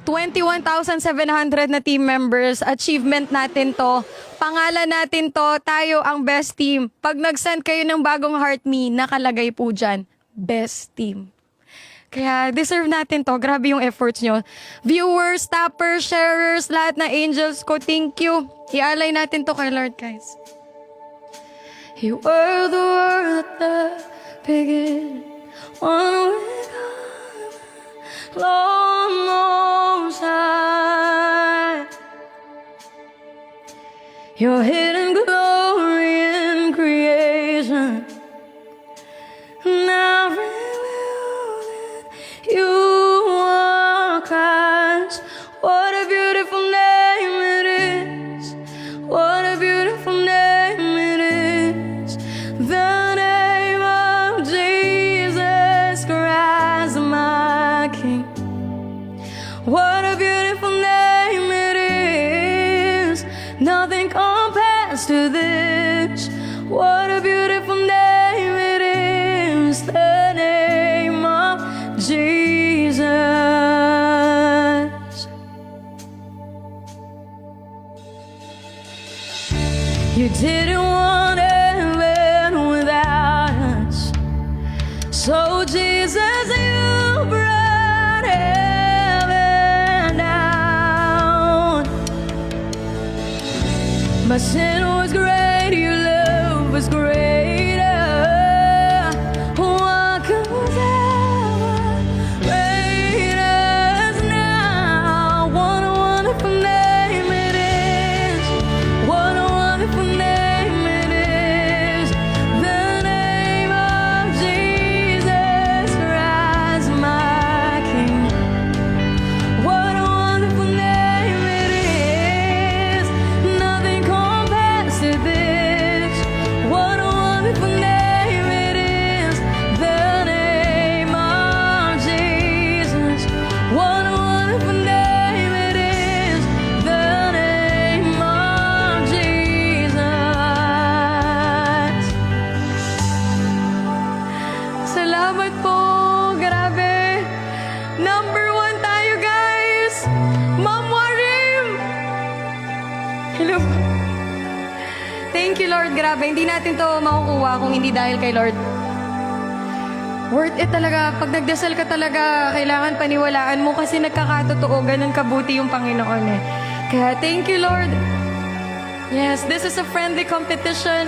21,700 na team members. Achievement natin to. Pangalan natin to. Tayo ang best team. Pag nag-send kayo ng bagong heart me, nakalagay po dyan, best team. Kaya deserve natin to. Grabe yung efforts nyo. Viewers, tappers, sharers, lahat na angels ko, thank you. Ialay natin to kay Lord, guys. You were the world at the beginning. One with God, Lord Most High. Your hidden glory in creation, now revealed in you are Christ. What a beautiful name it is. What a beautiful name it is. The name of Jesus Christ, my King. What a beautiful name it is. Nothing compares to this. What a beautiful name it is. The name of Jesus. You didn't want heaven without us. So Jesus, you brought heaven down. My sin was great, your love was greater. What could separate us now? What a wonderful name it is. What a wonderful name it is. The name of Jesus Christ, my King. What a wonderful name it is. Nothing compares to this. What a wonderful name it is. The name of Jesus. What a wonderful name it is. The name of Jesus. Salamat po. Grabe. Number 1 tayo, guys. Ma'am Warim. Hello. Thank you, Lord. Grabe. Hindi natin to makukuha kung hindi dahil kay Lord. Worth it talaga. Pag nagdasal ka talaga, kailangan paniwalaan mo kasi nagkakatotoo. Ganun kabuti yung Panginoon eh. Kaya thank you, Lord. Yes, this is a friendly competition.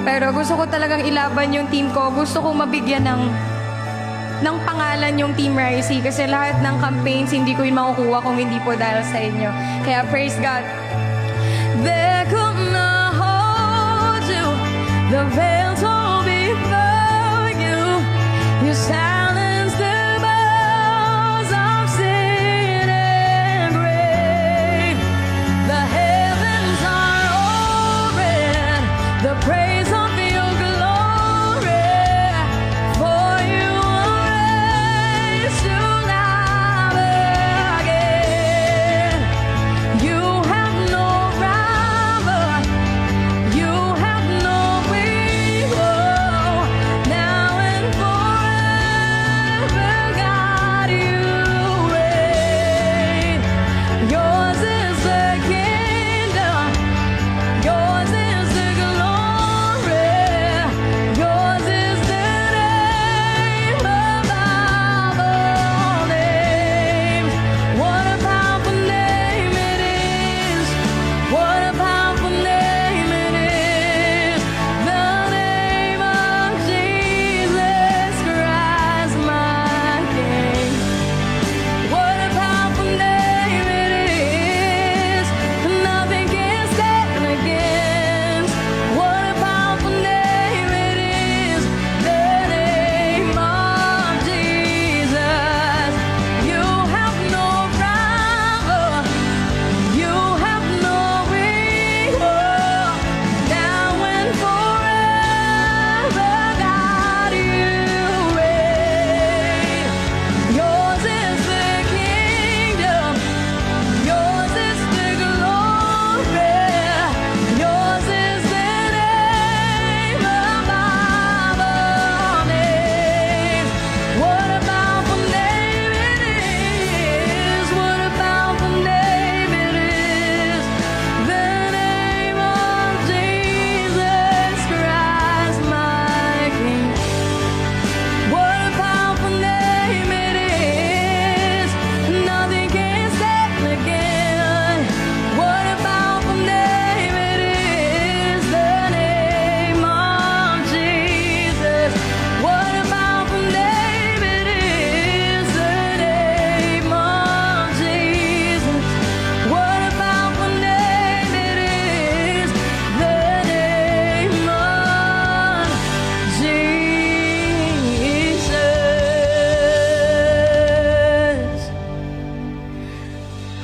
Pero gusto ko talagang ilaban yung team ko. Gusto ko mabigyan ng pangalan yung Team Ricey kasi lahat ng campaigns hindi ko yun makukuha kung hindi po dahil sa inyo. Kaya praise God. They could not hold you. The veil tore before you. You silenced the bells of sin and grave. The heavens are open. The praise of your glory. For you are raised to life again. You have no rival. You have no equal. Now and forever.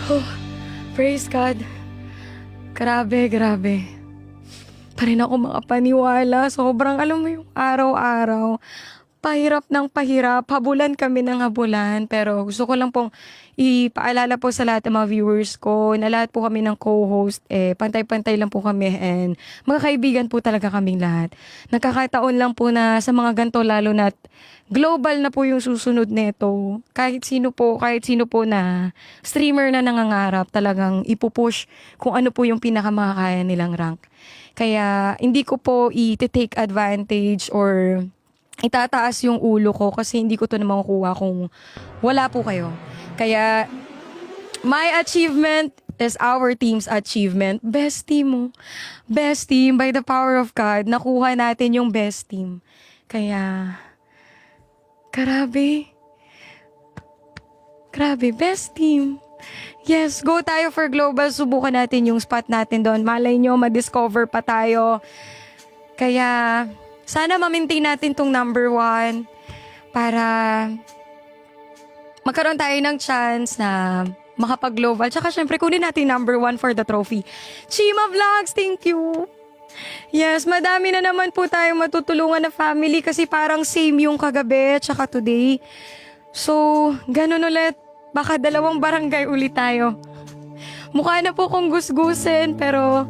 Oh, praise God. Grabe, grabe. Pa rin ako makapaniwala. Sobrang alam mo yung araw-araw. Pahirap ng pahirap. Habulan kami ng habulan. Pero gusto ko lang pong ipaalala po sa lahat ng mga viewers ko na lahat po kami ng co-host, pantay-pantay lang po kami and mga kaibigan po talaga kaming lahat. Nagkakataon lang po na sa mga ganito lalo na global na po yung susunod nito. Kahit sino po na streamer na nangangarap talagang ipupush kung ano po yung pinakamakakaya nilang rank. Kaya hindi ko po i-take advantage or itataas yung ulo ko kasi hindi ko to na makukuha kung wala po kayo. Kaya, my achievement is our team's achievement. Best team mo. Best team, by the power of God, nakuha natin yung best team. Kaya, grabe. Grabe, best team. Yes, go tayo for global. Subukan natin yung spot natin doon. Malay nyo, ma-discover pa tayo. Kaya, sana ma-maintain natin tong number 1 para magkaroon tayo ng chance na makapag-global. Tsaka syempre, kunin natin number 1 for the trophy. Chima Vlogs, thank you! Yes, madami na naman po tayong matutulungan na family kasi parang same yung kagabi tsaka today. So, ganun ulit. Baka 2 barangay ulit tayo. Mukha na po kong gusgusin pero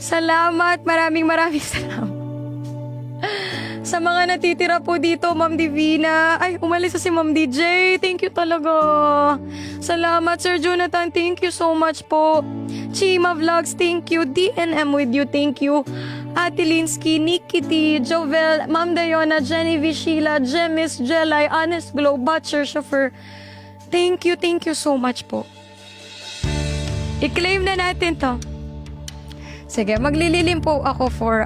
salamat, maraming salamat. Sa mga natitira po dito, Ma'am Divina. Ay, umalis na si Ma'am DJ. Thank you talaga. Salamat, Sir Jonathan. Thank you so much po. Chima Vlogs, thank you. DNM with you, thank you. Ate Linsky, Nikki, Jovel, Ma'am Dayona, Jenny Sheila, Jemis, Jelay, Honest Glow, Butcher, Chauffeur. Thank you so much po. I-claim na natin to. Sige, maglililim po ako for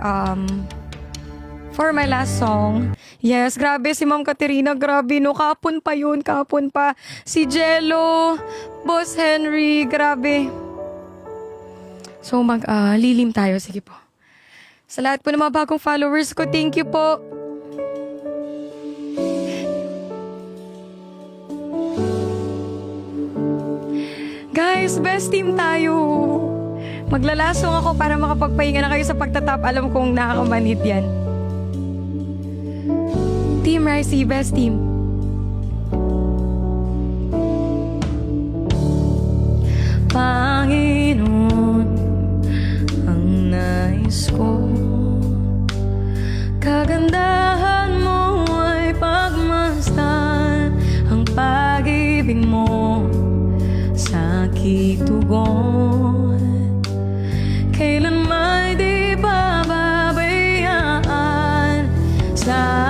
my last song. Yes, grabe si Ma'am Katerina, grabe no, kapon pa yun, kapon pa. Si Jello, Boss Henry, grabe. So lilim tayo, sige po. Sa lahat po ng mga bagong followers ko, thank you po. Guys, best team tayo. Maglalasong ako para makapagpahinga na kayo sa pagtatap. Alam kong nakakamanhid yan. Team Ricey, best team. Panginoon, ang nais ko, kagandahan mo ay pagmasdan, ang pag-ibig mo sa aking tugon. Kailan may di pababayaan sa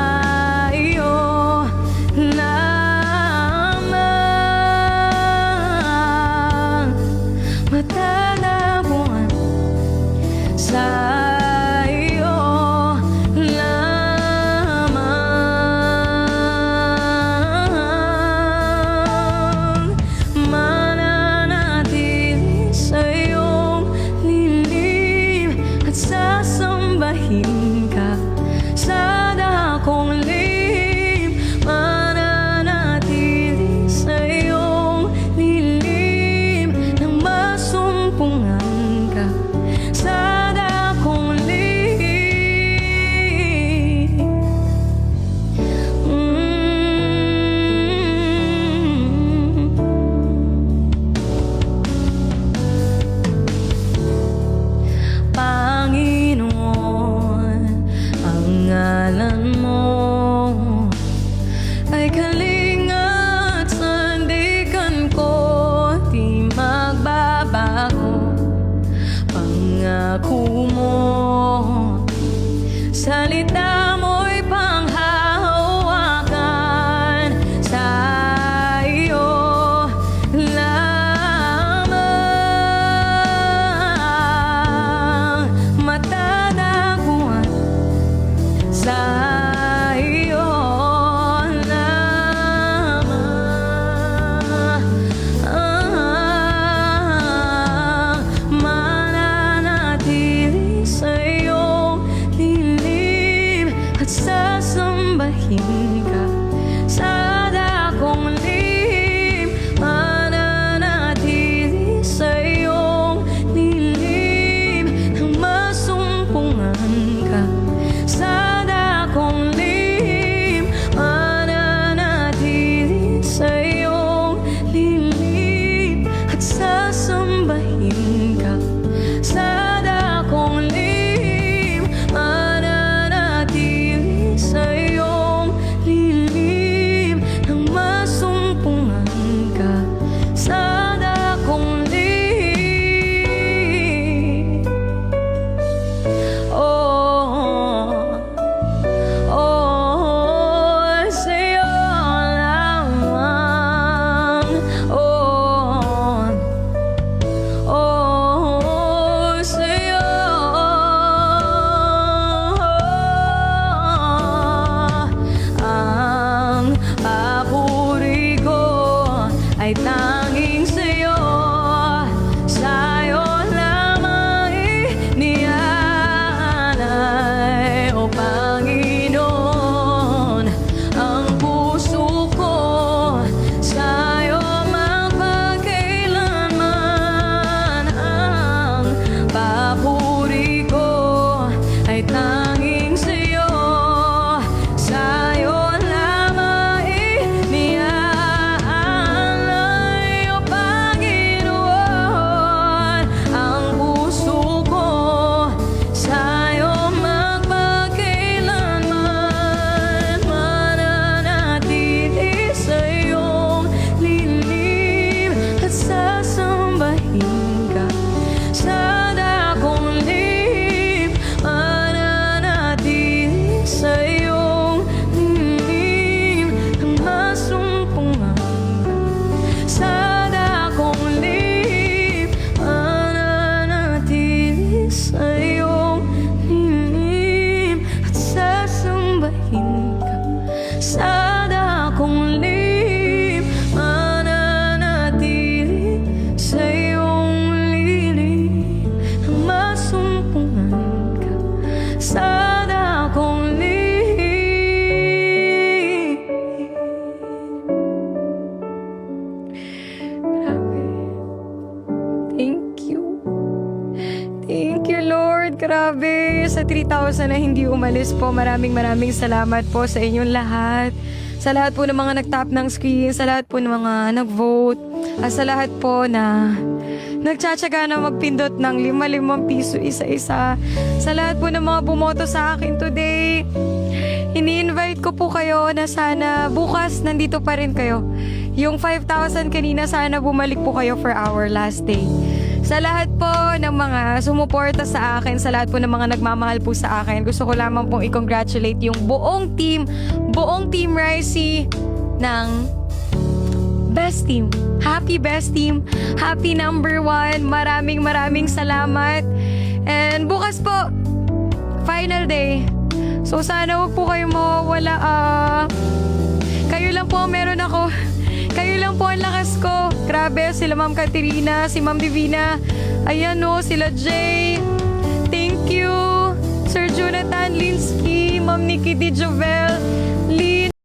Grabe, sa 3,000 na hindi umalis po. Maraming salamat po sa inyong lahat. Sa lahat po ng mga nag-tap ng screen, sa lahat po ng mga nag-vote, at sa lahat po na nagtsatsaga na magpindot ng 5 piso isa-isa. Sa lahat po ng mga bumoto sa akin today, ini-invite ko po kayo na sana bukas nandito pa rin kayo. Yung 5,000 kanina, sana bumalik po kayo for our last day. Sa lahat po ng mga sumuporta sa akin, sa lahat po ng mga nagmamahal po sa akin, gusto ko lamang pong i-congratulate yung buong team Ricey ng Best Team. Happy Best Team. Happy number 1. Maraming salamat. And bukas po, final day. So sana huwag po kayo mawawala. Kayo lang po ang meron ako. Kayo lang po ang lakas ko. Grabe, sila Ma'am Katerina, si Ma'am Divina. Ayan o, sila Jay. Thank you. Sir Jonathan Linsky, Ma'am Nikki Di Jovel.